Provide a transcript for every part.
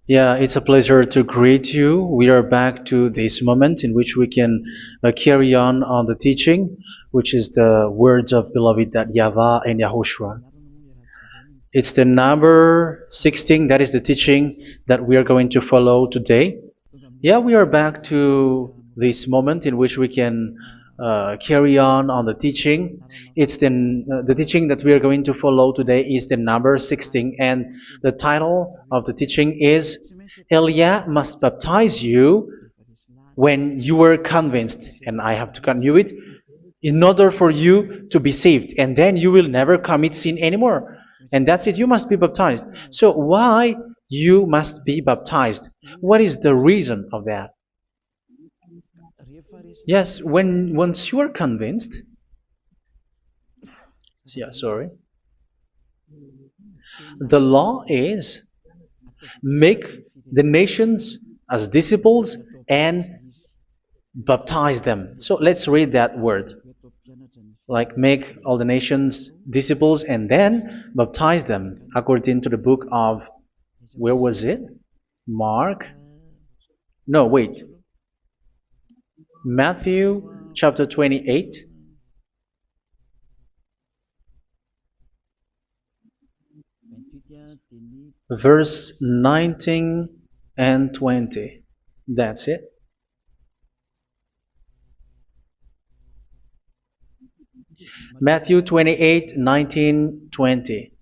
Yeah, it's a pleasure to greet you. We are back to this moment in which we can carry on the teaching, which is the words of beloved that YAHVAH and YAHOSHUA. It's the number 16, that is the teaching that we are going to follow today. Yeah, we are back to this moment in which we can carry on the teaching. It's the teaching that we are going to follow today is the number 16, and the title of the teaching is Elia must baptize you when you were convinced, and I have to continue it, in order for you to be saved, and then you will never commit sin anymore. And that's it, you must be baptized. So why you must be baptized? What is the reason of that? Yes, when once you are convinced, yeah, sorry, the law is make the nations as disciples and baptize them. So let's read that word. Like make all the nations disciples and then baptize them according to the book of, where was it? Mark? No, wait. Matthew chapter 28. Verse 19 and 20. That's it. Matthew 28, 19, 20.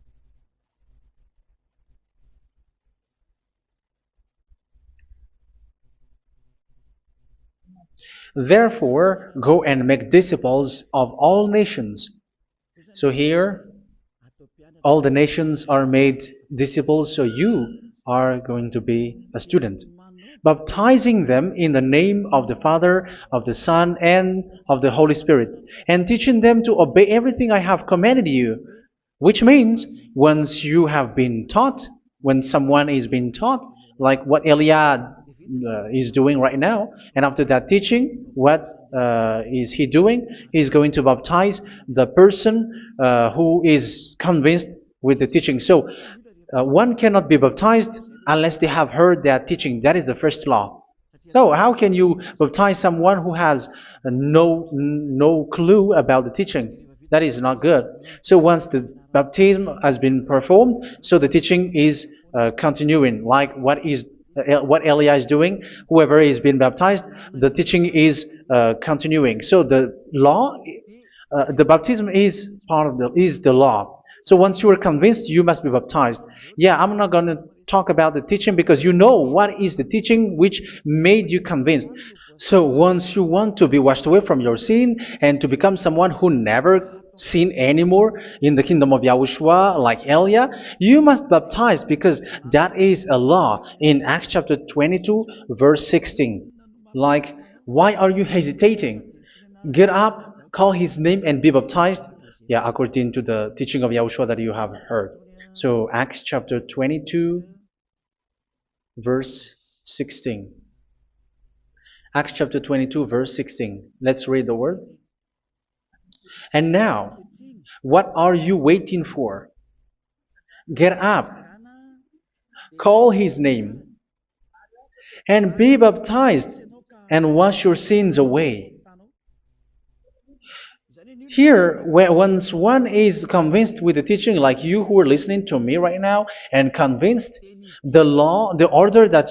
Therefore, go and make disciples of all nations. So here, all the nations are made disciples, so you are going to be a student. Baptizing them in the name of the Father, of the Son, and of the Holy Spirit, and teaching them to obey everything I have commanded you. Which means, once you have been taught, when someone is being taught, like what Elia is doing right now, and after that teaching, what is he doing? He's going to baptize the person who is convinced with the teaching. So one cannot be baptized unless they have heard that teaching. That is the first law. So how can you baptize someone who has no clue about the teaching? That is not good. So once the baptism has been performed, so the teaching is continuing. Like what Elia is doing, whoever is being baptized, the teaching is continuing. So the law, the baptism is part of the law. So once you are convinced, you must be baptized. Yeah, I'm not going to talk about the teaching because you know what is the teaching which made you convinced. So once you want to be washed away from your sin and to become someone who never sin anymore in the kingdom of Yahushua, like Elia, you must baptize because that is a law in Acts chapter 22, verse 16. Like, why are you hesitating? Get up, call his name, and be baptized. Yeah, according to the teaching of Yahushua that you have heard. So Acts chapter 22, verse 16. Acts chapter 22, verse 16. Let's read the word. And now, what are you waiting for? Get up, call his name, and be baptized, and wash your sins away. Here, once one is convinced with the teaching, like you who are listening to me right now, and convinced, the law, the order that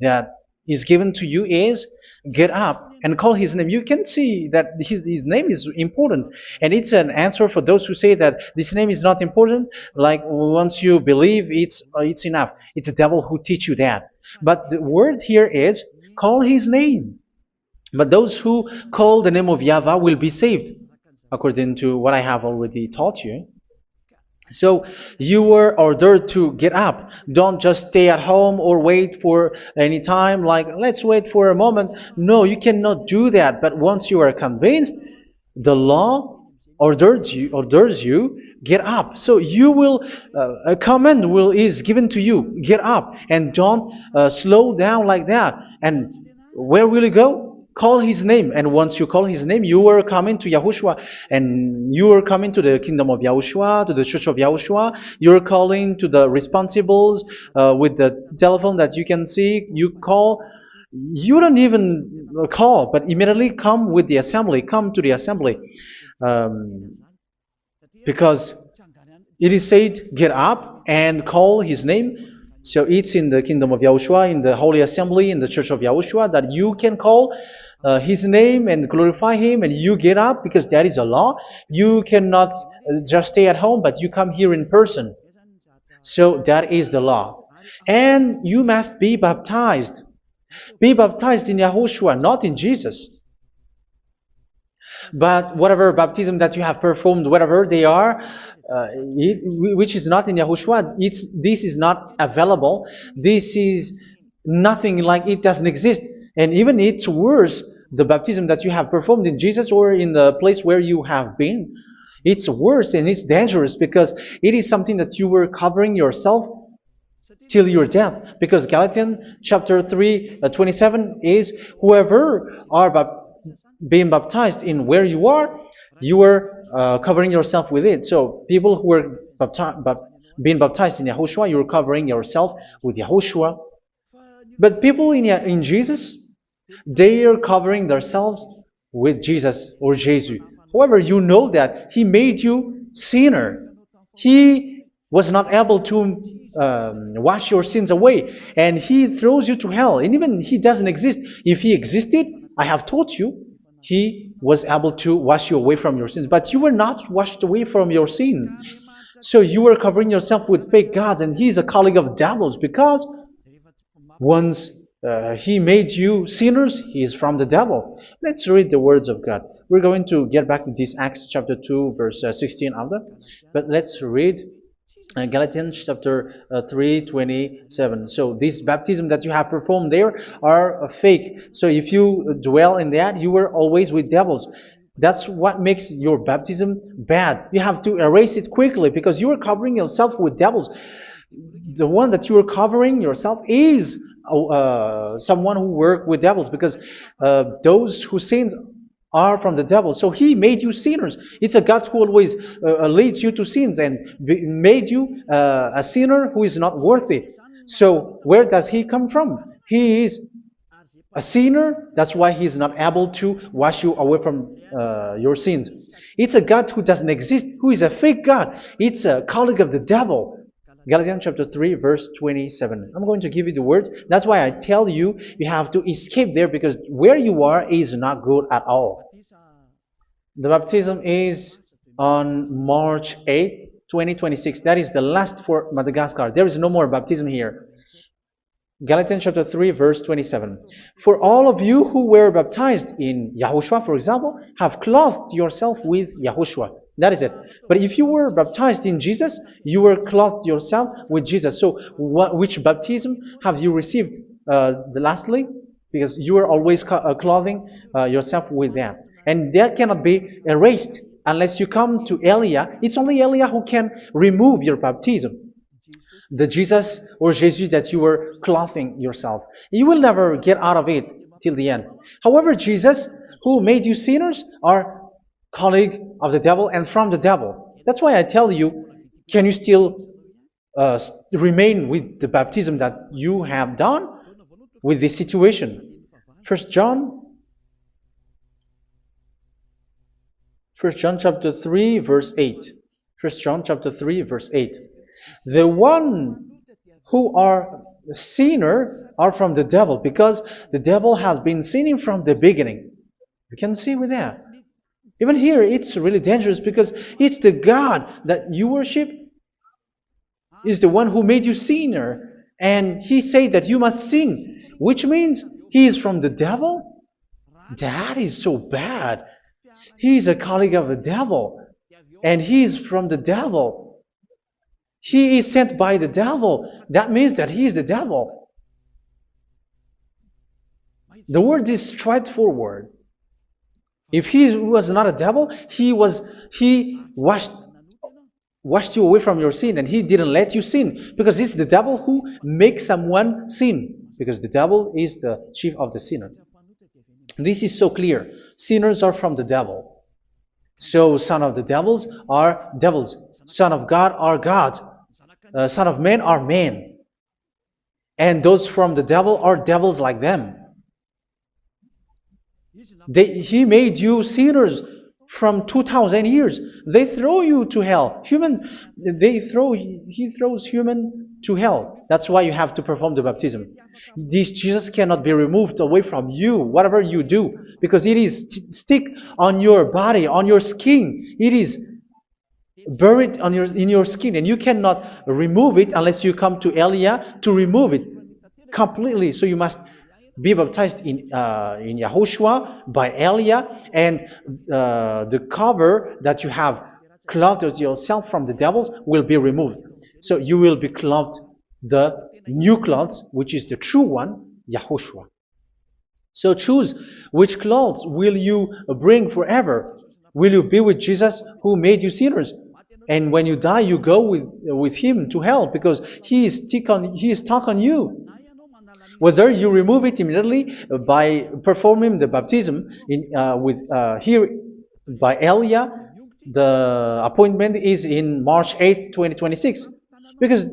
that is given to you is get up and call his name. You can see that his name is important, and it's an answer for those who say that this name is not important. Like once you believe, it's enough. It's the devil who teach you that. But the word here is call his name. But those who call the name of YAHVAH will be saved, according to what I have already taught you. So you were ordered to get up. Don't just stay at home or wait for any time, like let's wait for a moment. No, you cannot do that. But once you are convinced, the law orders you get up. So you will a command is given to you, get up, and don't slow down like that. And where will you go? call his name. And once you call his name, you are coming to Yahushua. And you are coming to the kingdom of Yahushua, to the church of Yahushua. You're calling to the responsibles with the telephone that you can see. You call. You don't even call, but immediately come with the assembly. Come to the assembly. Um, because it is said, get up and call his name. So it's in the kingdom of Yahushua, in the holy assembly, in the church of Yahushua, that you can call his name and glorify him, and you get up, because that is a law. You cannot just stay at home, but you come here in person. So that is the law. And you must be baptized. Be baptized in Yahushua, not in Jesus. But whatever baptism that you have performed, whatever they are, which is not in Yahushua, this is not available. This is nothing, like it doesn't exist. And even it's worse, the baptism that you have performed in Jesus or in the place where you have been. It's worse and it's dangerous, because it is something that you were covering yourself till your death. Because Galatians chapter 3, 27 is, whoever are being baptized in where you are covering yourself with it. So people who were being baptized in Yahushua, you're covering yourself with Yahushua. But people in Jesus, they are covering themselves with Jesus or Jesus. However, you know that He made you sinner. He was not able to wash your sins away, and He throws you to hell. And even He doesn't exist. If He existed, I have taught you, He was able to wash you away from your sins. But you were not washed away from your sins. So you were covering yourself with fake gods, and He's a colleague of devils, because once He made you sinners, He is from the devil. Let's read the words of God. We're going to get back to this Acts chapter 2, verse 16 after. But let's read Galatians chapter 3, 27. So this baptism that you have performed there are fake. So if you dwell in that, you were always with devils. That's what makes your baptism bad. You have to erase it quickly, because you are covering yourself with devils. The one that you are covering yourself is someone who works with devils, because those who sin are from the devil. So He made you sinners. It's a God who always leads you to sins, and made you a sinner who is not worthy. So where does He come from? He is a sinner. That's why He is not able to wash you away from your sins. It's a God who doesn't exist, who is a fake God. It's a colleague of the devil. Galatians chapter 3, verse 27. I'm going to give you the words. That's why I tell you, you have to escape there, because where you are is not good at all. The baptism is on March 8, 2026. That is the last for Madagascar. There is no more baptism here. Galatians chapter 3, verse 27. For all of you who were baptized in Yahushua, for example, have clothed yourself with Yahushua. That is it. But if you were baptized in Jesus, you were clothed yourself with Jesus. So which baptism have you received lastly? Because you are always clothing yourself with that. And that cannot be erased unless you come to Eliah. It's only Eliah who can remove your baptism. The Jesus or Jesus that you were clothing yourself. You will never get out of it till the end. However, Jesus, who made you sinners, are colleague of the devil and from the devil. That's why I tell you, can you still remain with the baptism that you have done with this situation? First John chapter 3, verse 8. First John chapter 3, verse 8. The one who are sinner are from the devil, because the devil has been sinning from the beginning. You can see with that. Even here, it's really dangerous, because it's the God that you worship is the one who made you sinner, and He said that you must sin, which means He is from the devil. That is so bad. He is a colleague of the devil, and He is from the devil. He is sent by the devil. That means that He is the devil. The word is straightforward. If He was not a devil, He washed you away from your sin, and He didn't let you sin, because it's the devil who makes someone sin, because the devil is the chief of the sinner. This is so clear. Sinners are from the devil. So son of the devils are devils. Son of God are gods. Son of men are men. And those from the devil are devils like them. He made you sinners from 2,000 years. They throw you to hell. He throws human to hell. That's why you have to perform the baptism. This Jesus cannot be removed away from you, whatever you do, because it is stick on your body, on your skin. It is buried in your skin, and you cannot remove it unless you come to Elia to remove it completely. So you must be baptized in YAHOSHUA by Elia, and the cover that you have clothed yourself from the devils will be removed. So you will be clothed the new clothes, which is the true one, YAHOSHUA. So choose which clothes will you bring forever. Will you be with Jesus who made you sinners? And when you die, you go with him to hell because he is stuck on you. Whether you remove it immediately by performing the baptism here by Elia, the appointment is in March 8, 2026. Because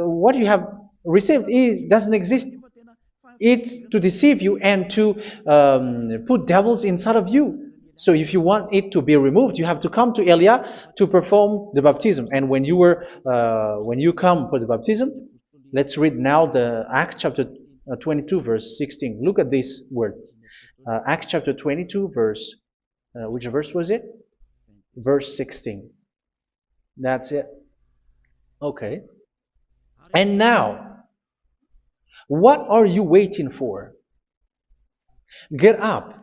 what you have received doesn't exist. It's to deceive you and to put devils inside of you. So if you want it to be removed, you have to come to Elia to perform the baptism. And when you come for the baptism, let's read now the Acts chapter 22 verse 16. Look at this word. Acts chapter 22 verse, which verse was it? Verse 16. That's it. Okay. And now, what are you waiting for? Get up.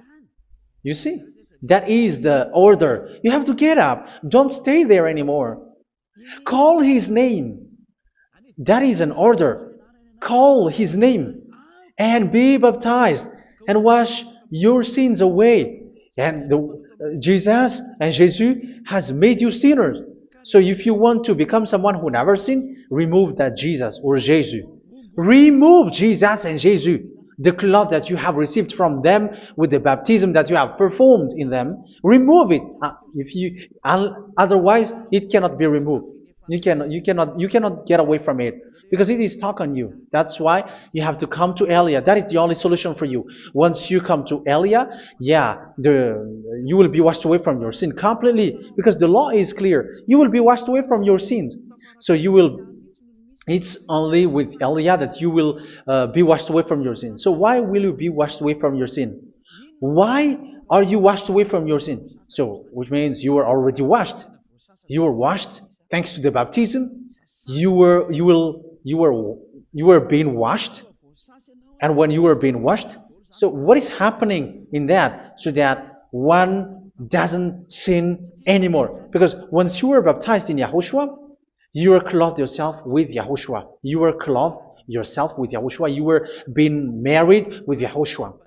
You see? That is the order. You have to get up. Don't stay there anymore. Call his name. That is an order. Call his name and be baptized and wash your sins away. And Jesus has made you sinners. So if you want to become someone who never sinned, remove that Jesus or Jesus. Remove Jesus and Jesus. The cloth that you have received from them with the baptism that you have performed in them, remove it. Otherwise, it cannot be removed. You cannot get away from it because it is stuck on you. That's why you have to come to Elia. That is the only solution for you. Once you come to Elia, you will be washed away from your sin completely because the law is clear. You will be washed away from your sins. So it's only with Elia that you will be washed away from your sin. So why will you be washed away from your sin? Why are you washed away from your sin? So, which means you were already washed. You were washed thanks to the baptism. You were being washed, and when you were being washed, so what is happening in that? So that one doesn't sin anymore. Because once you were baptized in YAHOSHUA, you were clothed yourself with YAHOSHUA. You were clothed yourself with YAHOSHUA. You were being married with YAHOSHUA.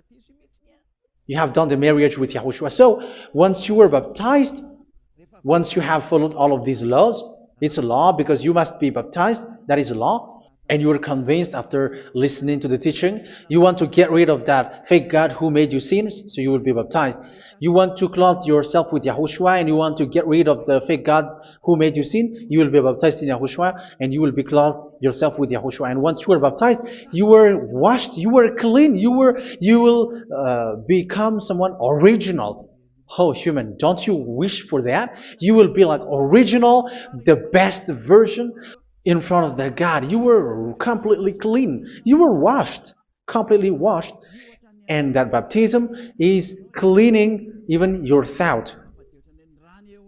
You have done the marriage with YAHOSHUA. So once you were baptized, once you have followed all of these laws, it's a law because you must be baptized. That is a law. And you are convinced after listening to the teaching, you want to get rid of that fake God who made you sinners, so you will be baptized. You want to clothe yourself with YAHOSHUA and you want to get rid of the fake God who made you sin, you will be baptized in YAHOSHUA and you will be clothed yourself with YAHOSHUA. And once you are baptized, you were washed, you were clean, you will become someone original. Oh, human, don't you wish for that? You will be like original, the best version in front of the God. You were completely clean. You were washed, completely washed. And that baptism is cleaning even your thought.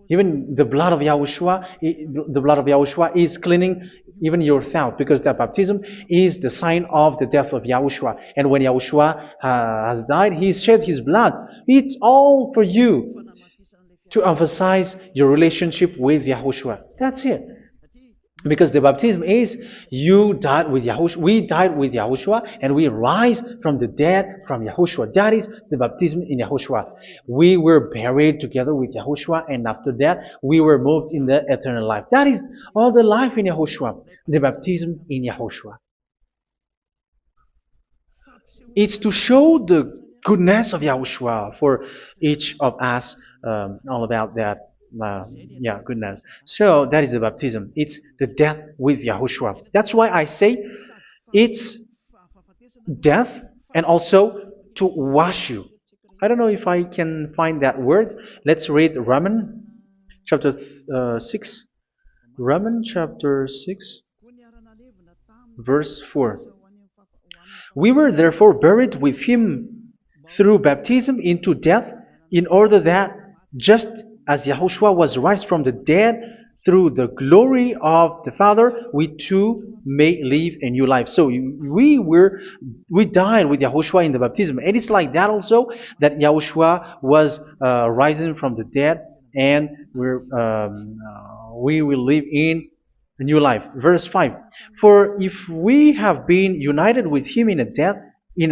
Even the blood of YAHOSHUA is cleaning even your thought, because that baptism is the sign of the death of YAHOSHUA. And when YAHOSHUA has died, he shed his blood. It's all for you to emphasize your relationship with YAHOSHUA. That's it. Because the baptism is you died with YAHOSHUA, we died with YAHOSHUA, and we rise from the dead from YAHOSHUA. That is the baptism in YAHOSHUA. We were buried together with YAHOSHUA, and after that we were moved in the eternal life. That is all the life in YAHOSHUA, the baptism in YAHOSHUA. It's to show the goodness of Yahushua for each of us, all about that. Yeah, goodness. So that is the baptism. It's the death with Yahushua. That's why I say it's death and also to wash you. I don't know if I can find that word. Let's read Romans chapter 6. Romans chapter 6, verse 4. We were therefore buried with him through baptism into death, in order that, just as Yahushua was raised from the dead through the glory of the Father, we too may live a new life. So we died with Yahushua in the baptism, and it's like that also that Yahushua was rising from the dead, and we will live in a new life. Verse 5. For if we have been united with him in a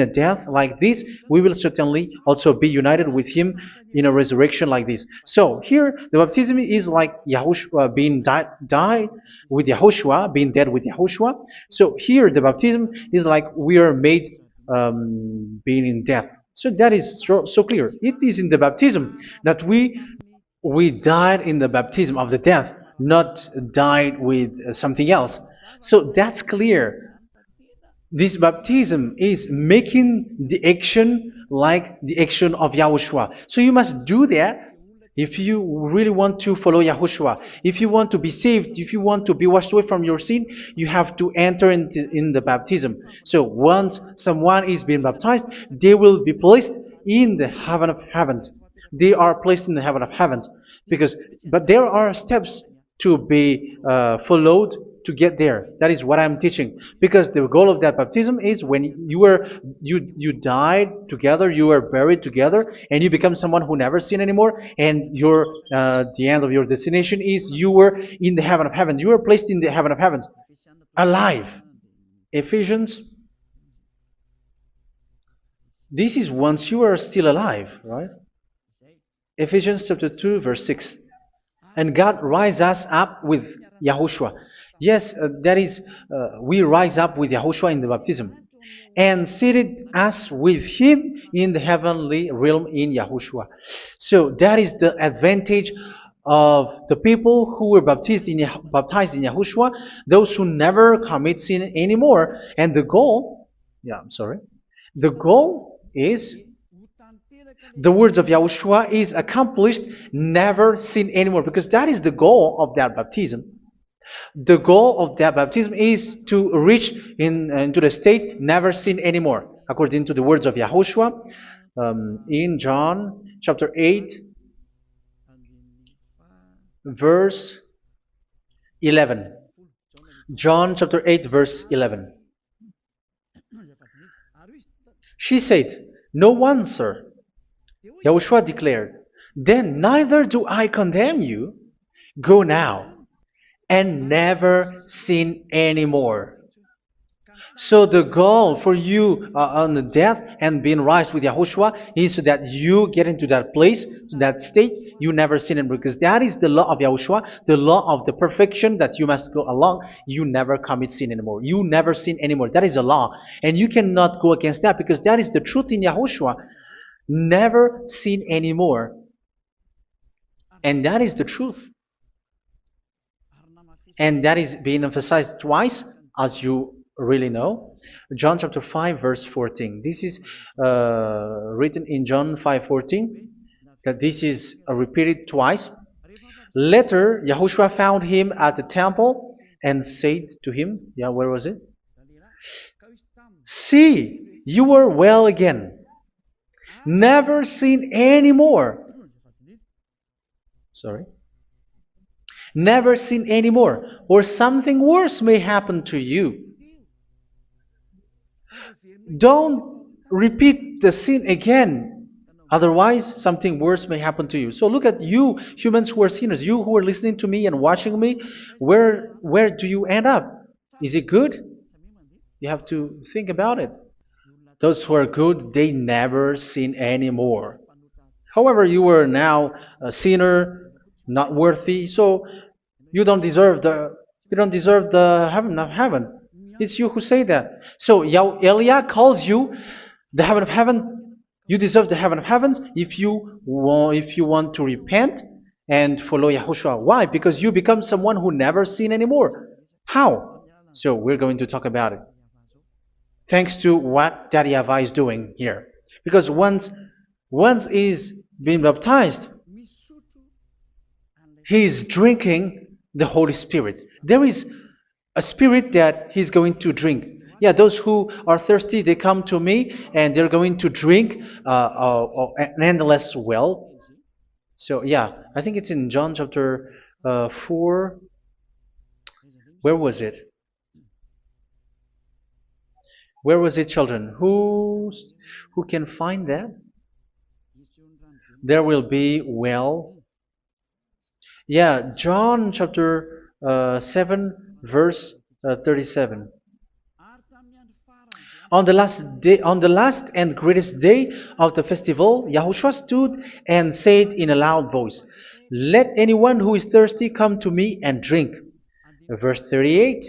death like this, we will certainly also be united with him in a resurrection like this. So here the baptism is like Yahushua being died with Yahushua, being dead with Yahushua. So here the baptism is like we are made being in death. So that is so clear. It is in the baptism that we died in the baptism of the death, not died with something else. So that's clear. This baptism is making the action like the action of Yahushua. So you must do that if you really want to follow Yahushua. If you want to be saved, if you want to be washed away from your sin, you have to enter in the baptism. So once someone is being baptized, they will be placed in the heaven of heavens. They are placed in the heaven of heavens, but there are steps to be followed to get there. That is what I'm teaching, because the goal of that baptism is when you died together, you were buried together, and you become someone who never sin anymore, and your the end of your destination is you were in the heaven of heaven. You were placed in the heaven of heavens, alive. Ephesians. This is once you are still alive, right? Ephesians chapter 2, verse 6. And God rise us up with Yahushua. Yes, that is, we rise up with Yahushua in the baptism. And seated us with him in the heavenly realm in Yahushua. So that is the advantage of the people who were baptized in Yahushua, those who never commit sin anymore. And the goal, the goal is the words of Yahushua is accomplished, never sin anymore, because that is the goal of that baptism. The goal of that baptism is to reach into the state never sin anymore, according to the words of Yahushua in John chapter 8, verse 11. John chapter 8, verse 11. She said, "No one, sir." Yahushua declared, "Then neither do I condemn you. Go now and never sin anymore." So the goal for you on the death and being raised with Yahushua is so that you get into that place, to that state, you never sin anymore. Because that is the law of Yahushua, the law of the perfection that you must go along. You never commit sin anymore. You never sin anymore. That is a law. And you cannot go against that, because that is the truth in Yahushua. Never sin anymore. And that is the truth. And that is being emphasized twice, as you really know. John chapter 5, verse 14. This is written in John 5:14, that this is repeated twice. Later, Yahushua found him at the temple and said to him, where was it? "See, you are well again. Never sin anymore." Never sin anymore, or something worse may happen to you. Don't repeat the sin again. Otherwise, something worse may happen to you. So look at you, humans who are sinners, you who are listening to me and watching me. Where do you end up? Is it good? You have to think about it. Those who are good, they never sin anymore. However, you are now a sinner, not worthy, so you don't deserve the heaven of heaven. It's you who say that. So Eliah calls you the heaven of heaven You deserve the heaven of heavens if you want to repent and follow Yahushua. Why? Because you become someone who never sin anymore. How? So we're going to talk about it. Thanks to what Daddy YAHVAH is doing here. Because once is being baptized, he is drinking the Holy Spirit. There is a spirit that he's going to drink. Yeah, those who are thirsty, they come to me and they're going to drink an endless well. So yeah, I think it's in John chapter 4. Where was it? Where was it, children? Who can find that? There will be well. Yeah, John chapter 7, verse 37. On the last day, on the last and greatest day of the festival, Yahushua stood and said in a loud voice, "Let anyone who is thirsty come to me and drink." Verse 38.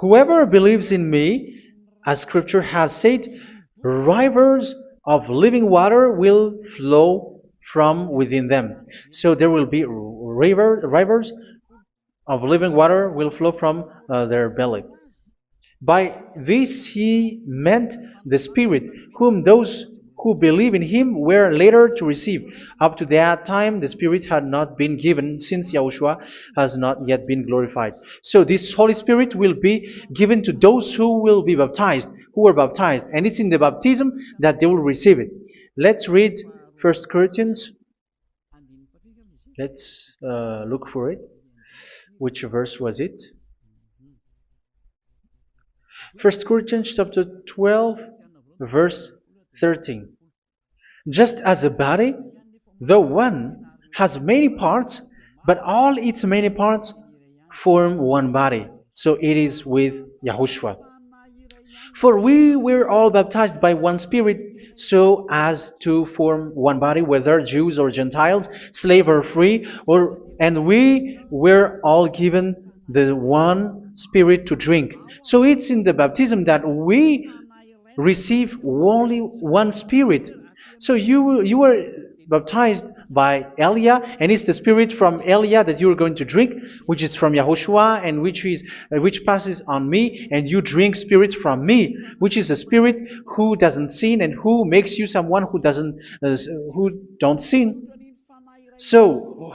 Whoever believes in me, as Scripture has said, rivers of living water will flow from within them. So there will be rivers of living water will flow from their belly. By this he meant the Spirit, whom those who believe in him were later to receive. Up to that time, the Spirit had not been given, since Yahushua has not yet been glorified. So this Holy Spirit will be given to those who will be baptized, who were baptized. And it's in the baptism that they will receive it. Let's read 1 Corinthians. Let's look for it. Which verse was it? 1 Corinthians chapter 12, verse 13. Just as a body, though one, has many parts, but all its many parts form one body. So it is with Yahushua. For we were all baptized by one Spirit, so as to form one body, whether Jews or Gentiles, slave or free, and we were all given the one Spirit to drink. So it's in the baptism that we receive only one Spirit. So you were baptized by Elia, and it's the Spirit from Elia that you are going to drink, which is from Yahushua, and which passes on me, and you drink Spirit from me, which is a Spirit who doesn't sin and who makes you someone who don't sin. So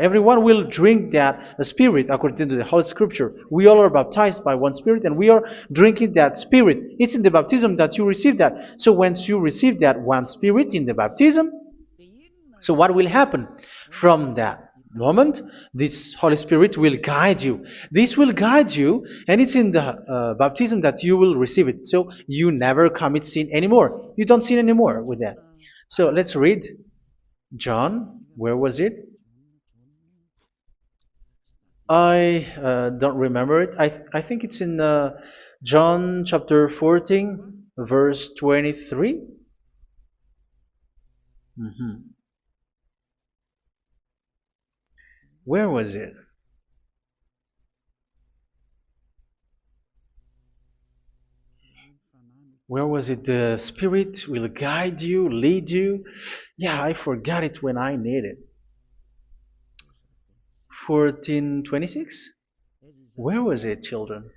everyone will drink that Spirit according to the Holy Scripture. We all are baptized by one Spirit, and we are drinking that Spirit. It's in the baptism that you receive that. So once you receive that one Spirit in the baptism, so what will happen? From that moment, this Holy Spirit will guide you. This will guide you, and it's in the baptism that you will receive it. So you never commit sin anymore. You don't sin anymore with that. So let's read John. Where was it? I don't remember it. I think it's in John chapter 14, verse 23. Where was it? Where was it? The Spirit will guide you, lead you. Yeah, I forgot it when I need it. 14:26? Where was it, children?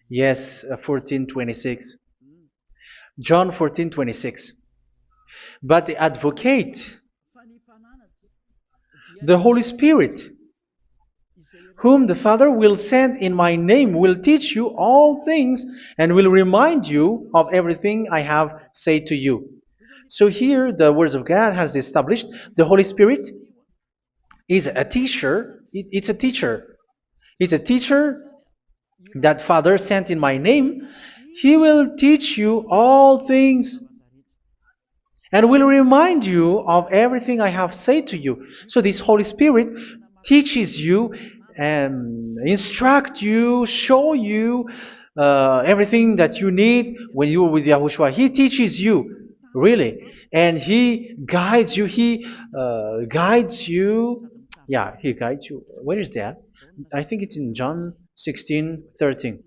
Yes, 14:26. John 14:26. But the Advocate, the Holy Spirit, whom the Father will send in my name, will teach you all things and will remind you of everything I have said to you. So here the words of God has established the Holy Spirit is a teacher. It's a teacher. It's a teacher that Father sent in my name. He will teach you all things and will remind you of everything I have said to you. So this Holy Spirit teaches you and instruct you, show you everything that you need when you are with Yahushua. He teaches you, really. And He guides you. He guides you. Yeah, He guides you. Where is that? I think it's in John 16:13.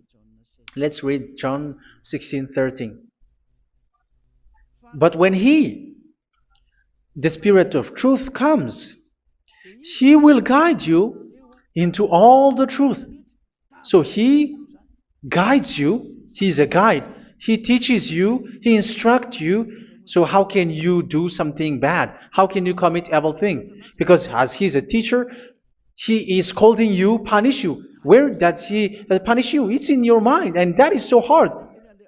Let's read John 16:13. But when He, the Spirit of truth, comes, He will guide you into all the truth. So He guides you. He's a guide. He teaches you. He instructs you. So how can you do something bad? How can you commit evil thing? Because as He's a teacher, He is scolding you, punish you. Where does He punish you? It's in your mind, and that is so hard.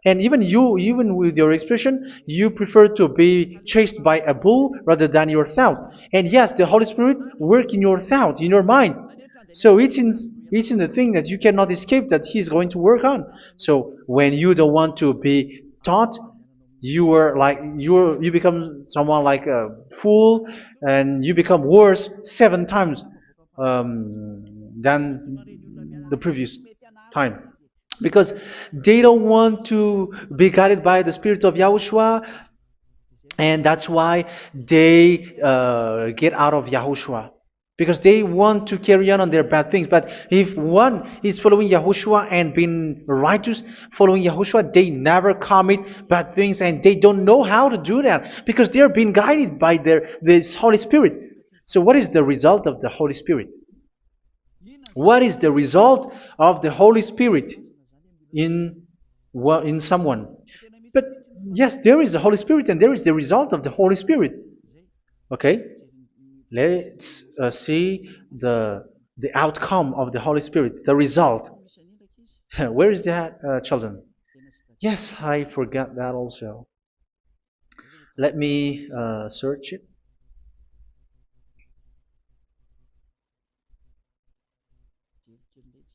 And even you, even with your expression, you prefer to be chased by a bull rather than your thought. And yes, the Holy Spirit work in your thought, in your mind. So it's in the thing that you cannot escape that He's going to work on. So when you don't want to be taught, you become someone like a fool, and you become worse 7 times than the previous time, because they don't want to be guided by the Spirit of Yahushua, and that's why they get out of Yahushua, because they want to carry on their bad things. But if one is following Yahushua and being righteous, following Yahushua, they never commit bad things, and they don't know how to do that because they're being guided by this Holy Spirit. So what is the result of the Holy Spirit? What is the result of the Holy Spirit in in someone? But yes, there is the Holy Spirit, and there is the result of the Holy Spirit. Okay, let's see the outcome of the Holy Spirit, the result. Where is that, children? Yes, I forgot that also. Let me search it.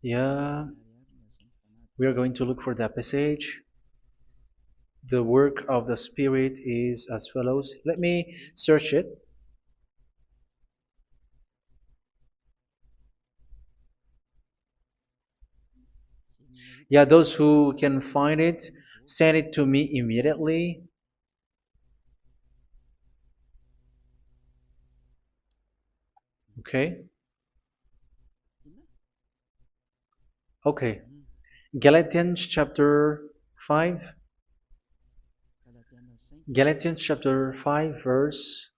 Yeah, we are going to look for that passage. The work of the Spirit is as follows. Let me search it. Yeah, those who can find it, send it to me immediately. Okay. Okay. Galatians chapter 5. Galatians chapter 5 verse.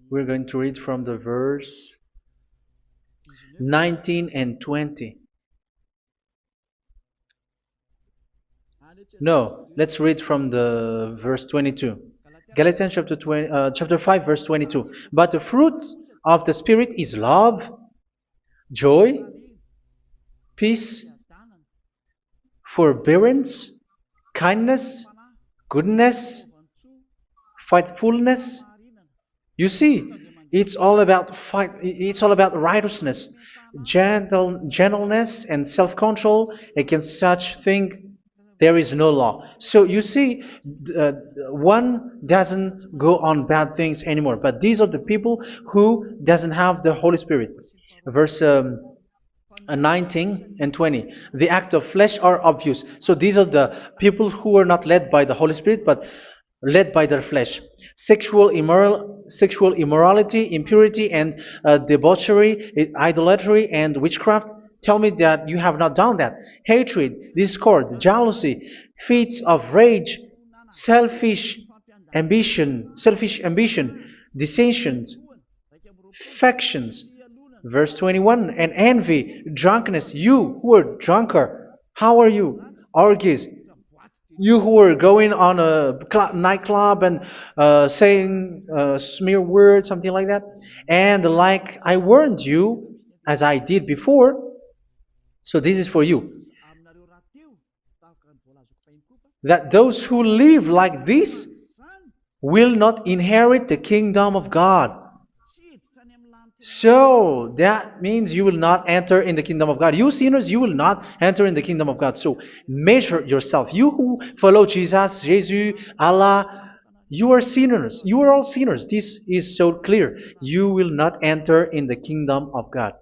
We're going to read from the verse 19 and 20. No, let's read from the verse 22. Galatians chapter 5 verse 22. But the fruit of the Spirit is love, joy, peace, forbearance, kindness, goodness, faithfulness. You see, it's all about righteousness, gentleness, and self-control. Against such thing there is no law. So you see, one doesn't go on bad things anymore. But these are the people who doesn't have the Holy Spirit. Verse 19 and 20. The act of flesh are obvious. So these are the people who are not led by the Holy Spirit, but led by their flesh. Sexual immorality, impurity, and debauchery, idolatry, and witchcraft. Tell me that you have not done that. Hatred, discord, jealousy, fits of rage, selfish ambition, dissensions, factions. Verse 21, and envy, drunkenness. You who are drunkard, how are you? Orgies. You who are going on a nightclub and saying smear words, something like that. And like I warned you, as I did before, so this is for you, that those who live like this will not inherit the kingdom of God. So that means you will not enter in the kingdom of God. You sinners, you will not enter in the kingdom of God. So measure yourself. You who follow Jesus, Allah, you are sinners. You are all sinners. This is so clear. You will not enter in the kingdom of God.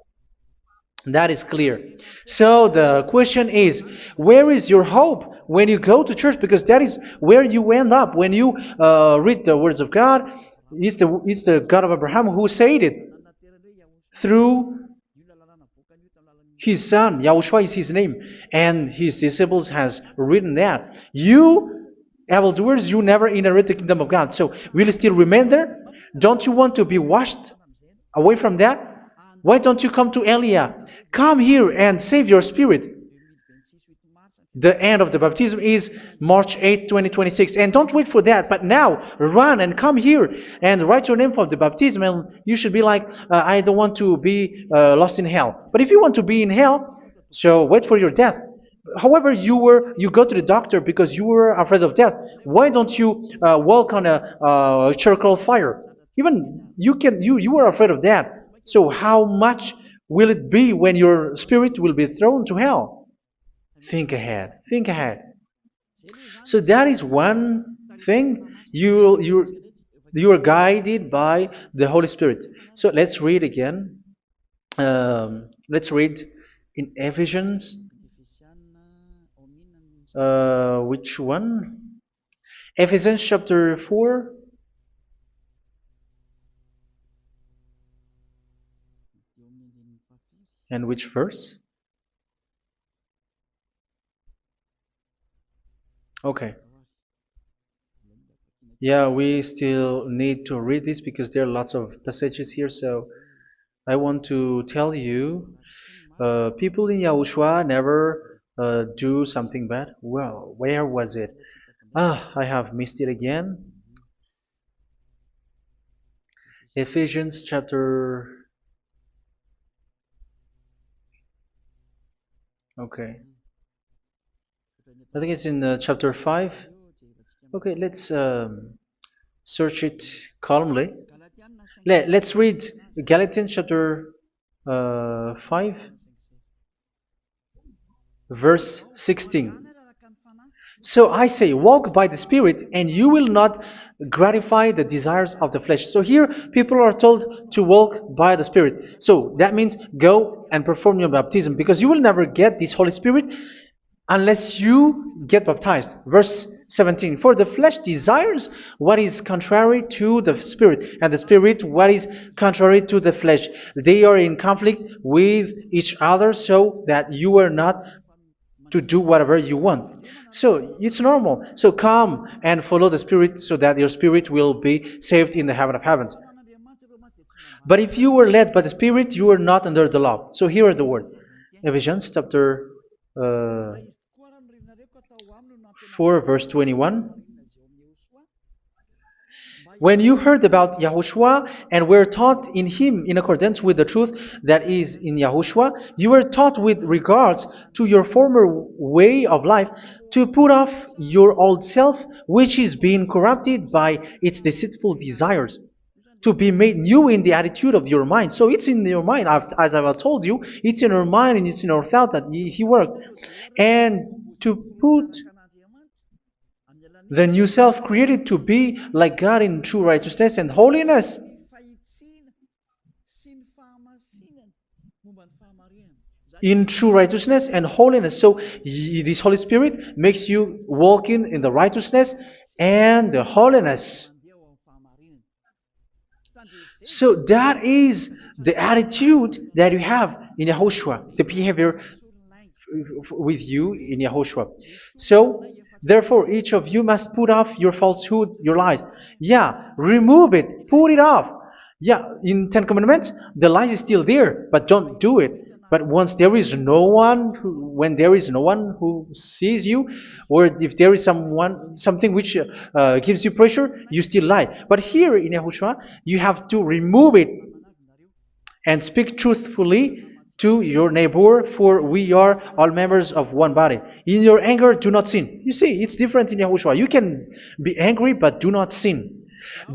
That is clear. So the question is, where is your hope when you go to church? Because that is where you end up when you read the words of God. It's the God of Abraham who said it. Through His son, Yahushua is his name, and his disciples has written that. You evildoers, you never inherit the kingdom of God. So will you still remain there? Don't you want to be washed away from that? Why don't you come to Elia? Come here and save your spirit. The end of the baptism is March 8th, 2026. And don't wait for that, but now run and come here and write your name for the baptism. And you should be like, I don't want to be lost in hell. But if you want to be in hell, so wait for your death. However, you go to the doctor because you were afraid of death. Why don't you walk on a charcoal fire? Even you were afraid of that. So how much will it be when your spirit will be thrown to hell? Think ahead. Think ahead. So that is one thing. You are guided by the Holy Spirit. So let's read again. Let's read in Ephesians. Which one? Ephesians chapter 4. And which verse? Okay. Yeah, we still need to read this because there are lots of passages here. So I want to tell you, people in Yahushua never do something bad. Well, where was it? I have missed it again. Ephesians chapter. Okay. I think it's in chapter 5. Okay, let's search it calmly. Let's read Galatians chapter 5, verse 16. So I say, walk by the Spirit, and you will not gratify the desires of the flesh. So here, people are told to walk by the Spirit. So that means go and perform your baptism, because you will never get this Holy Spirit unless you get baptized. Verse 17. For the flesh desires what is contrary to the Spirit, and the Spirit what is contrary to the flesh. They are in conflict with each other, so that you are not to do whatever you want. So it's normal. So come and follow the Spirit so that your spirit will be saved in the heaven of heavens. But if you were led by the Spirit, you are not under the law. So here is the word. Ephesians chapter 4 verse 21. When you heard about Yahushua and were taught in him in accordance with the truth that is in Yahushua, you were taught with regards to your former way of life to put off your old self, which is being corrupted by its deceitful desires, to be made new in the attitude of your mind. So it's in your mind, as I've told you, it's in your mind and it's in your thought that he worked. And to put the new self created to be like God in true righteousness and holiness. In true righteousness and holiness. So this Holy Spirit makes you walk in the righteousness and the holiness. So that is the attitude that you have in Yahushua, the behavior with you in Yahushua. So therefore, each of you must put off your falsehood, your lies. Yeah, remove it, put it off. Yeah, in Ten Commandments, the lies is still there, but don't do it. But once there is no one, when there is no one who sees you, or if there is something which gives you pressure, you still lie. But here in Yahushua, you have to remove it and speak truthfully to your neighbor, for we are all members of one body. In your anger, do not sin. You see, it's different in Yahushua. You can be angry, but do not sin.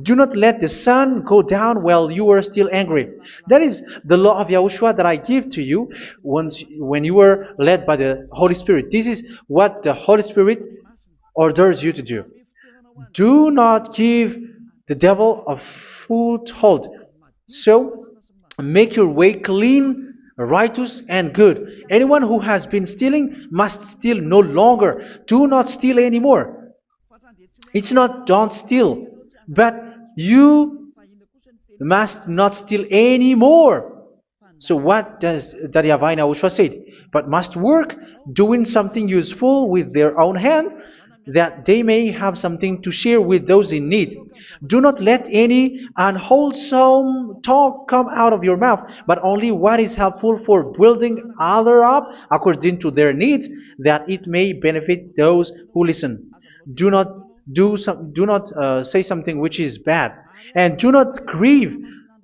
Do not let the sun go down while you are still angry. That is the law of Yahushua that I give to you when you were led by the Holy Spirit. This is what the Holy Spirit orders you to do. Do not give the devil a foothold. So, make your way clean, righteous, and good. Anyone who has been stealing must steal no longer. Do not steal anymore. It's not don't steal, but you must not steal anymore. So what does the YAHVAH in Yahushua say? but must work doing something useful with their own hand, that they may have something to share with those in need. Do not let any unwholesome talk come out of your mouth, but only what is helpful for building others up according to their needs, that it may benefit those who listen. Do not do not say something which is bad, and do not grieve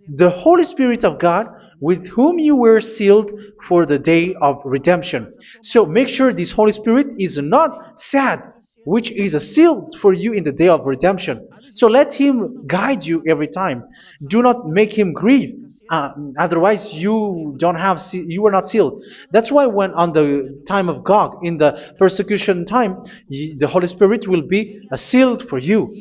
the Holy Spirit of God, with whom you were sealed for the day of redemption. So make sure this Holy Spirit is not sad, which is a seal for you in the day of redemption. So let him guide you every time. Do not make him grieve. Otherwise, you were not sealed. That's why when on the time of God, in the persecution time, the Holy Spirit will be a sealed for you.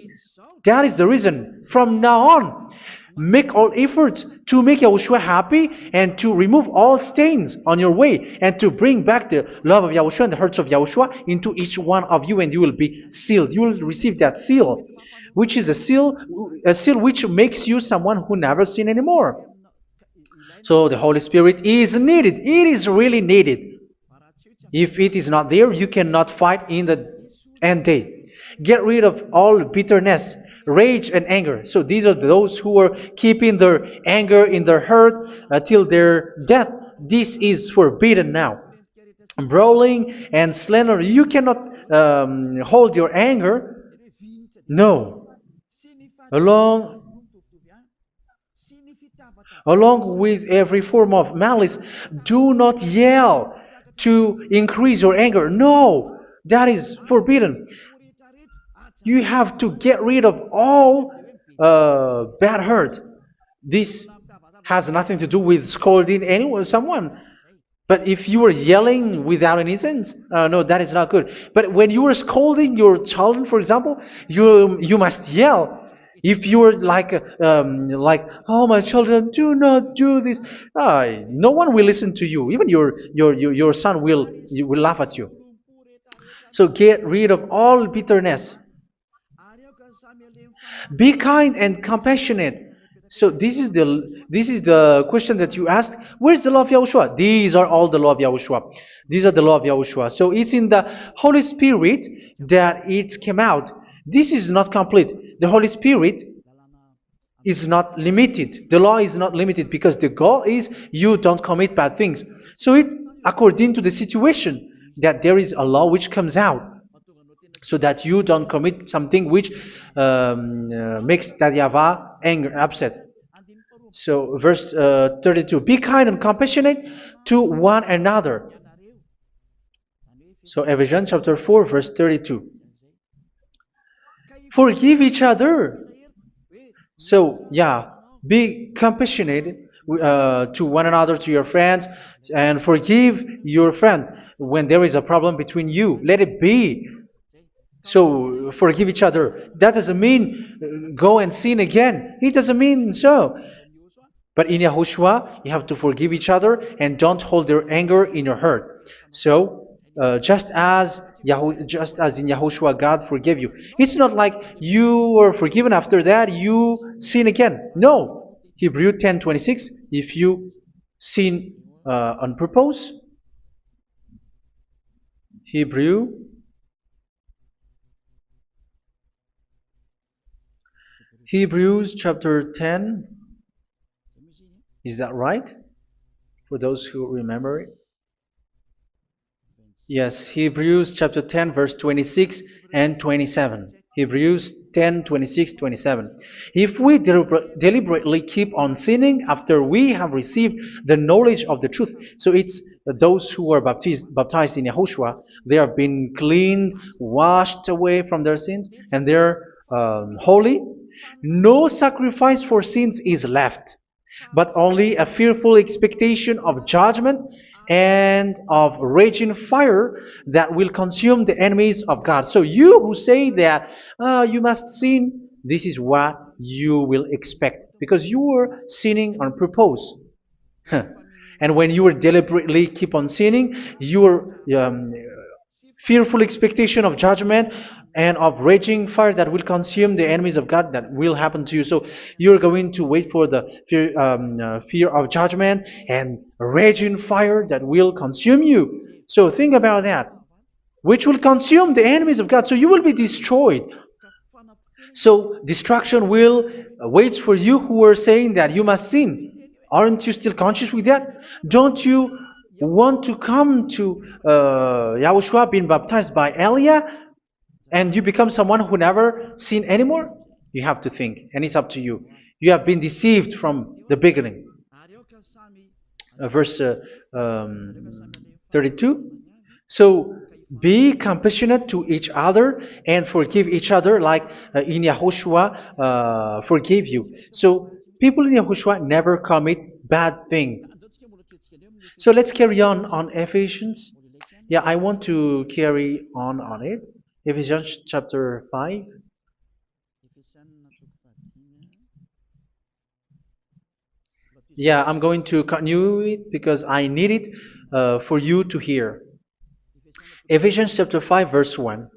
That is the reason. From now on, make all efforts to make Yahushua happy and to remove all stains on your way and to bring back the love of Yahushua and the hearts of Yahushua into each one of you, and you will be sealed. You will receive that seal, which is a seal which makes you someone who never sin anymore. So the Holy Spirit is needed. It is really needed. If it is not there, you cannot fight in the end day. Get rid of all bitterness, rage, and anger. So these are those who are keeping their anger in their heart till their death. This is forbidden now. Brawling and slander. You cannot hold your anger. No. Along Along with every form of malice, do not yell to increase your anger. No, that is forbidden. You have to get rid of all bad hurt. This has nothing to do with scolding anyone, someone. But if you are yelling without any sense, no, that is not good. But when you are scolding your children, for example, you must yell. If you are like, oh my children, do not do this, no one will listen to you. Even your son will laugh at you. So get rid of all bitterness. Be kind and compassionate. So this is the question that you asked. Where's the law of Yahushua? These are all the law of Yahushua. These are the law of Yahushua. So it's in the Holy Spirit that it came out. This is not complete. The Holy Spirit is not limited. The law is not limited because the goal is you don't commit bad things. So it according to the situation that there is a law which comes out, so that you don't commit something which makes that YAHVAH angry, upset. So verse 32, be kind and compassionate to one another. So Ephesians chapter 4 verse 32. Forgive each other. So yeah, be compassionate to one another, to your friends, and forgive your friend when there is a problem between you. Let it be. So forgive each other. That doesn't mean go and sin again. It doesn't mean so. But in Yahushua, you have to forgive each other and don't hold their anger in your heart. So just as in Yahushua, God forgave you. It's not like you were forgiven after that you sin again. No. Hebrew 10:26. If you sin on purpose, Hebrews chapter 10. Is that right? For those who remember it? Yes, Hebrews chapter 10 verse 26 and 27. Hebrews 10, 26, 27. If we deliberately keep on sinning after we have received the knowledge of the truth, so it's those who are baptized in Yahushua, they have been cleaned, washed away from their sins, and they're holy. No sacrifice for sins is left, but only a fearful expectation of judgment and of raging fire that will consume the enemies of God. So you who say that you must sin, this is what you will expect, because you were sinning on purpose. And when you will deliberately keep on sinning, you are fearful expectation of judgment and of raging fire that will consume the enemies of God that will happen to you. So you're going to wait for the fear of judgment and raging fire that will consume you. So think about that, which will consume the enemies of God. So you will be destroyed. So destruction will wait for you who are saying that you must sin. Aren't you still conscious with that? Don't you want to come to Yahushua being baptized by Elia and you become someone who never sin anymore? You have to think, and it's up to you. You have been deceived from the beginning. Verse 32. So be compassionate to each other and forgive each other like in Yahushua forgave you. So people in Yahushua never commit bad thing. So let's carry on Ephesians. Yeah, I want to carry on it. Ephesians chapter 5. Yeah, I'm going to continue it because I need it for you to hear. Ephesians chapter 5 verse 1.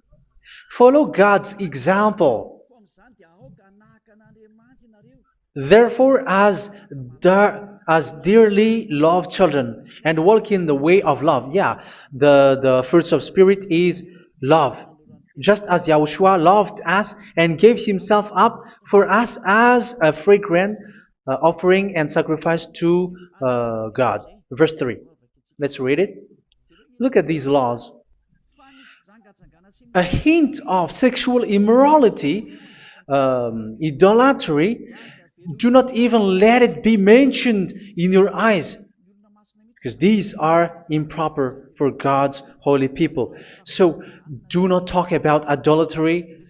Follow God's example. Therefore, as dearly loved children, and walk in the way of love. Yeah, the fruits of spirit is love. Just as Yahushua loved us and gave himself up for us as a fragrant offering and sacrifice to God. Verse 3. Let's read it. Look at these laws. A hint of sexual immorality, idolatry, do not even let it be mentioned in your eyes, because these are improper for God's holy people. So do not talk about idolatry.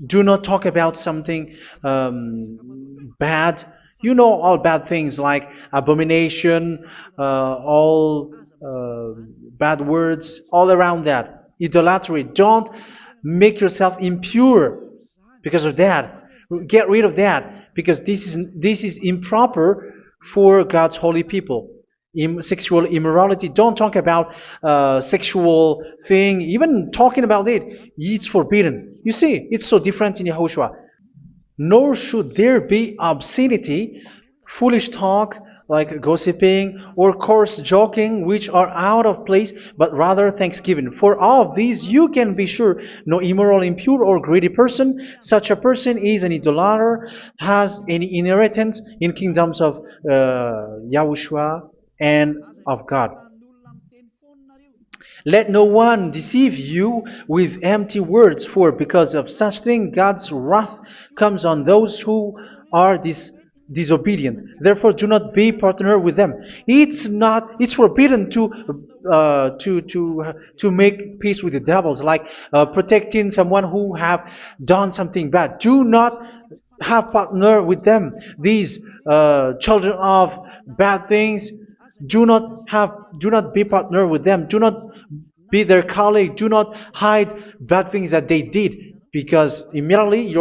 Do not talk about something bad. You know all bad things like abomination, all bad words, all around that. Idolatry. Don't make yourself impure because of that. Get rid of that because this is improper for God's holy people. Sexual immorality. Don't talk about sexual thing. Even talking about it's forbidden. You see, it's so different in Yahushua. Nor should there be obscenity, foolish talk like gossiping or coarse joking, which are out of place, but rather thanksgiving. For of these you can be sure: no immoral, impure, or greedy person, such a person is an idolater, has any inheritance in kingdoms of Yahushua and of God. Let no one deceive you with empty words, for because of such thing God's wrath comes on those who are disobedient. Therefore, do not be partner with them. It's forbidden to make peace with the devils, like protecting someone who have done something bad. Do not have partner with them. These children of bad things. Do not be partner with them. Do not be their colleague. Do not hide bad things that they did, because immediately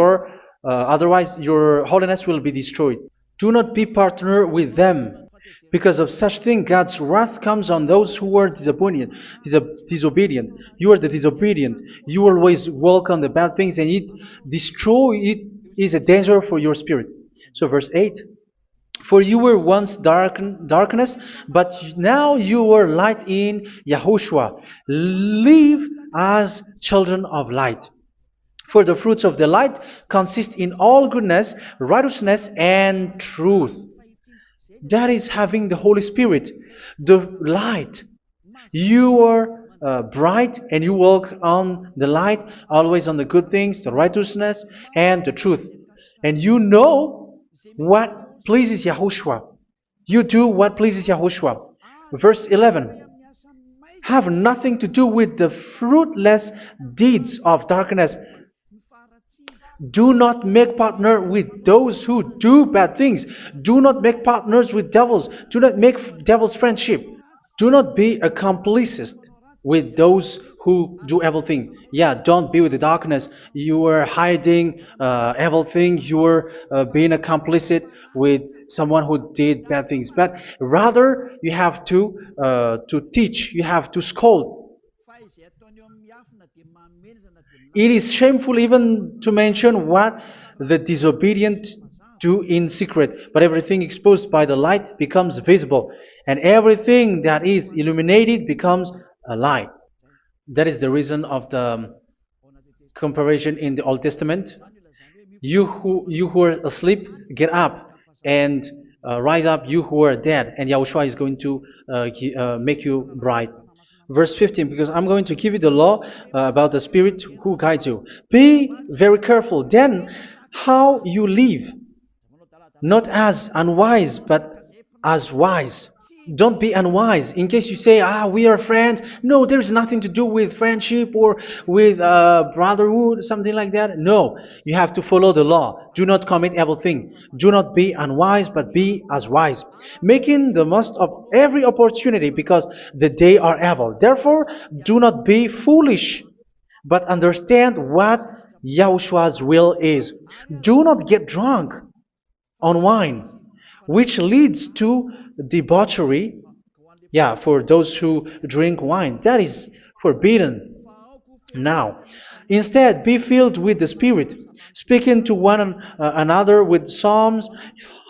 otherwise your holiness will be destroyed. Do not be partner with them. Because of such thing, God's wrath comes on those who are disobedient. You are the disobedient. You always walk on the bad things, and it is a danger for your spirit. So verse 8. For you were once darkness, but now you are light in Yahushua. Live as children of light. For the fruits of the light consist in all goodness, righteousness, and truth. That is having the Holy Spirit, the light. You are bright and you walk on the light, always on the good things, the righteousness, and the truth. And you know what pleases Yahushua. You do what pleases Yahushua. Verse 11. Have nothing to do with the fruitless deeds of darkness. Do not make partner with those who do bad things. Do not make partners with devils. Do not make devil's friendship. Do not be accomplices with those who do evil things. Yeah, don't be with the darkness. You are hiding evil things. You are being a complicit with someone who did bad things, but rather you have to teach, you have to scold. It is shameful even to mention what the disobedient do in secret, but everything exposed by the light becomes visible, and everything that is illuminated becomes a light. That is the reason of the comparison in the Old Testament. You who are asleep, get up and rise up, you who are dead, and Yahushua is going to make you bright. Verse 15, because I'm going to give you the law about the Spirit who guides you. Be very careful then how you live, not as unwise, but as wise. Don't be unwise. In case you say, we are friends. No, there's nothing to do with friendship or with brotherhood, something like that. No, you have to follow the law. Do not commit evil thing. Do not be unwise, but be as wise, making the most of every opportunity, because the day are evil. Therefore, do not be foolish, but understand what Yahushua's will is. Do not get drunk on wine, which leads to debauchery. Yeah, for those who drink wine, that is forbidden now. Instead, be filled with the Spirit, speaking to one another with psalms,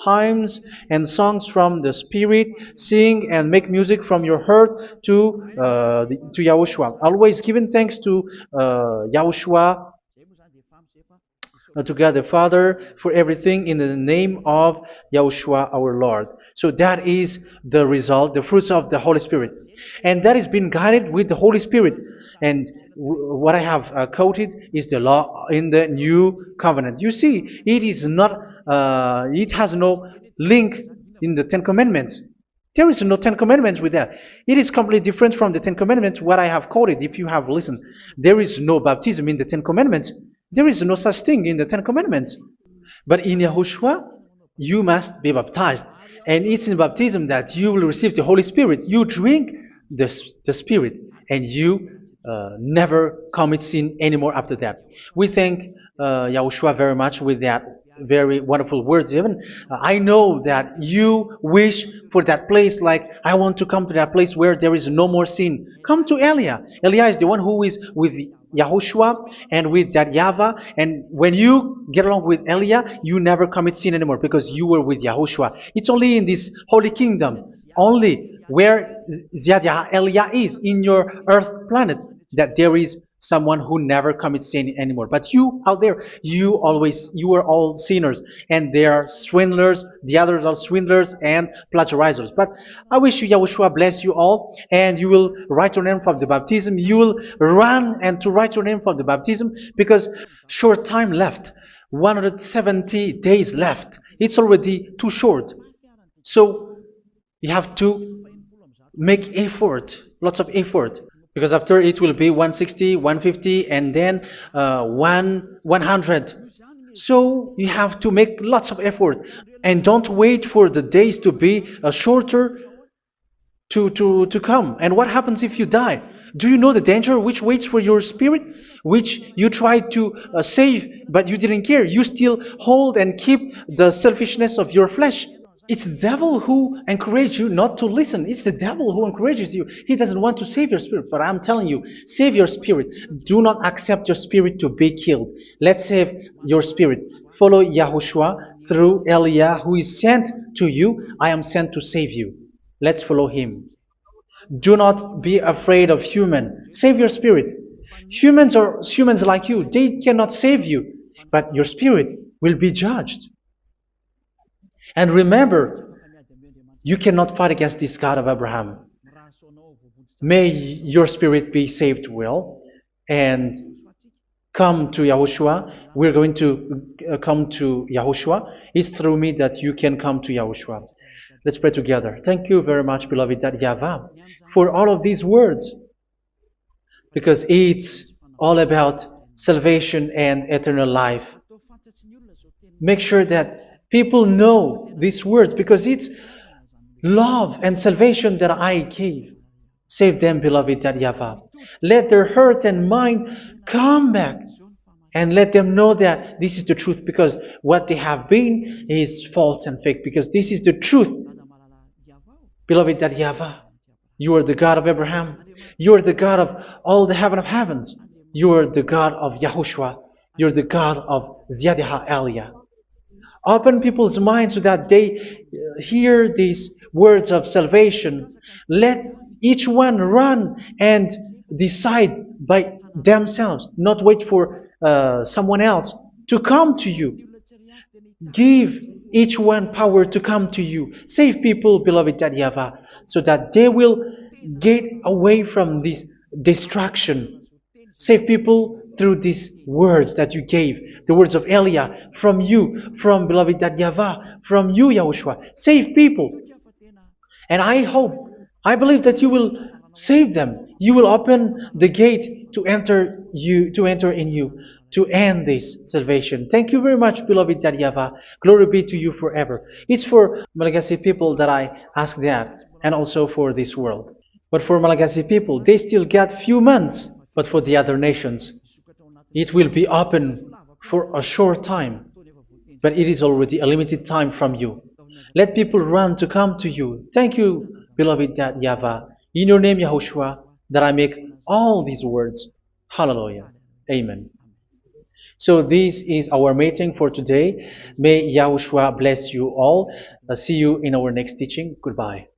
hymns, and songs from the Spirit. Sing and make music from your heart to Yahushua. Always giving thanks to Yahushua, to God the Father, for everything in the name of Yahushua our Lord. So that is the result, the fruits of the Holy Spirit. And that is being guided with the Holy Spirit. And what I have quoted is the law in the new covenant. You see, it is not, it has no link in the Ten Commandments. There is no Ten Commandments with that. It is completely different from the Ten Commandments, what I have quoted, if you have listened. There is no baptism in the Ten Commandments. There is no such thing in the Ten Commandments. But in Yahushua, you must be baptized. And it's in baptism that you will receive the Holy Spirit. You drink the Spirit, and you never commit sin anymore after that. We thank Yahushua very much with that very wonderful words. Even I know that you wish for that place, like I want to come to that place where there is no more sin. Come to Elia. Elia is the one who is with Yahushua and with that YAHVAH, and when you get along with Elia, you never commit sin anymore because you were with Yahushua. It's only in this holy kingdom, only where Ziad Elia is, in your earth planet, that there is someone who never commits sin anymore. But you out there, you are all sinners, and they are swindlers. The others are swindlers and plagiarizers. But I wish you, Yahushua, bless you all, and you will write your name from the baptism. You will run and to write your name from the baptism, because short time left, 170 days left. It's already too short. So you have to make effort, lots of effort, because after it will be 160, 150, and then 100. So you have to make lots of effort, and don't wait for the days to be shorter to come. And what happens if you die? Do you know the danger which waits for your spirit, which you tried to save, but you didn't care? You still hold and keep the selfishness of your flesh. It's the devil who encourages you not to listen. It's the devil who encourages you. He doesn't want to save your spirit. But I'm telling you, save your spirit. Do not accept your spirit to be killed. Let's save your spirit. Follow Yahushua through Elia, who is sent to you. I am sent to save you. Let's follow him. Do not be afraid of human. Save your spirit. Humans are humans like you. They cannot save you. But your spirit will be judged. And remember, you cannot fight against this God of Abraham. May your spirit be saved well and come to Yahushua. We're going to come to Yahushua. It's through me that you can come to Yahushua. Let's pray together. Thank you very much, beloved YAHVAH, for all of these words, because it's all about salvation and eternal life. Make sure that people know these words, because it's love and salvation that I gave. Save them, beloved YAHVAH. Let their heart and mind come back and let them know that this is the truth, because what they have been is false and fake, because this is the truth. Beloved, that YAHVAH, you are the God of Abraham, you are the God of all the heaven of heavens, you are the God of YAHOSHUA, you are the God of Ziyadha Aliyah. Open people's minds so that they hear these words of salvation. Let each one run and decide by themselves, not wait for someone else to come to you. Give each one power to come to you. Save people, beloved YAHVAH, so that they will get away from this distraction. Save people through these words that you gave, the words of Elia, from you, from beloved YAHVAH, from you, Yahushua. Save people. And I hope, I believe that you will save them. You will open the gate to enter in you, to end this salvation. Thank you very much, beloved YAHVAH. Glory be to you forever. It's for Malagasy people that I ask that, and also for this world. But for Malagasy people, they still get few months. But for the other nations, it will be open for a short time. But it is already a limited time from you. Let people run to come to you. Thank you, beloved YAHVAH. In your name, Yahushua, that I make all these words. Hallelujah. Amen. So this is our meeting for today. May Yahushua bless you all. See you in our next teaching. Goodbye.